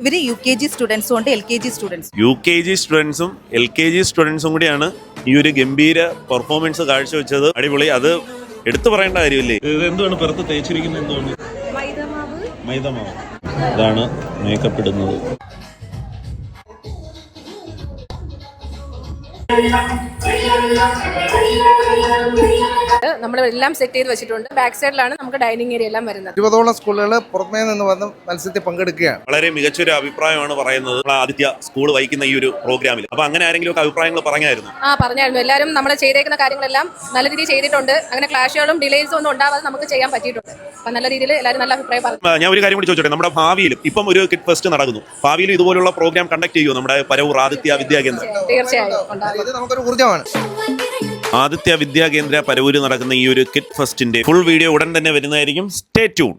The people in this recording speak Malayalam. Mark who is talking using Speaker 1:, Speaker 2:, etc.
Speaker 1: ഇവര് UKG സ്റ്റുഡൻസും ഉണ്ട് LKG സ്റ്റുഡൻസും.
Speaker 2: UKG സ്റ്റുഡൻസും LKG സ്റ്റുഡൻസും കൂടിയാണ് ഈ ഒരു ഗംഭീര പെർഫോമൻസ് കാഴ്ചവെച്ചത്. അടിപൊളി. അത് എടുത്തു പറയേണ്ട കാര്യമില്ലേ. ഇത് എന്താണ് പുറത്ത് തേച്ചിരിക്കുന്നത്? എന്താണ്? മൈദമാവ്. ഇതാണ് മേക്കപ്പ് ഇടുന്നത്.
Speaker 3: നമ്മളെല്ലാം സെറ്റ് ചെയ്ത് വെച്ചിട്ടുണ്ട്. ബാക്ക് സൈഡിലാണ് നമുക്ക് ഡൈനിങ് ഏരിയ എല്ലാം വരുന്നത്.
Speaker 4: 20ഓളം സ്കൂളുകൾ പുറമേ നിന്ന് വന്ന് മത്സരത്തിൽ പങ്കെടുക്കുകയാണ്.
Speaker 2: വളരെ മികച്ചൊരു അഭിപ്രായമാണ് പറയുന്നത് ആദിത്യ സ്കൂൾ വഹിക്കുന്ന ഈ ഒരു പ്രോഗ്രാമിൽ. അപ്പൊ അങ്ങനെ ആരെങ്കിലും ഒക്കെ അഭിപ്രായങ്ങൾ പറഞ്ഞായിരുന്നു?
Speaker 3: പറഞ്ഞായിരുന്നു. എല്ലാവരും നമ്മൾ ചെയ്തേക്കുന്ന കാര്യങ്ങളെല്ലാം നല്ല രീതിയിൽ ചെയ്തിട്ടുണ്ട്. അങ്ങനെ ക്ലാഷുകളും ഡിലേസും ഒന്നും ഉണ്ടാവാതെ നമുക്ക് ചെയ്യാൻ പറ്റിയിട്ടുണ്ട്. അപ്പൊ നല്ല രീതിയിൽ എല്ലാവരും നല്ല അഭിപ്രായം പറഞ്ഞു.
Speaker 2: ഞാൻ ഒരു കാര്യം കൂടി ചോദിച്ചോട്ടെ, നമ്മുടെ ഭാവിയിലും ഇപ്പം ഒരു കിഡ് ഫെസ്റ്റ് നടക്കുന്നു, ഭാവിയിൽ ഇതുപോലുള്ള പ്രോഗ്രാം കണ്ടക്ട് ചെയ്യുമോ നമ്മുടെ പരവൂർ ആദിത്യ വിദ്യാകേന്ദ്ര?
Speaker 3: തീർച്ചയായും
Speaker 4: ഇത് നമുക്കൊരു ഊർജ്ജമാണ്.
Speaker 2: ആദിത്യ വിദ്യാകേന്ദ്ര പരവൂര് നടക്കുന്ന ഈ ഒരു കിഡ് ഫെസ്റ്റിന്റെ ഫുൾ വീഡിയോ ഉടൻ തന്നെ വരുന്നതായിരിക്കും. Stay tune.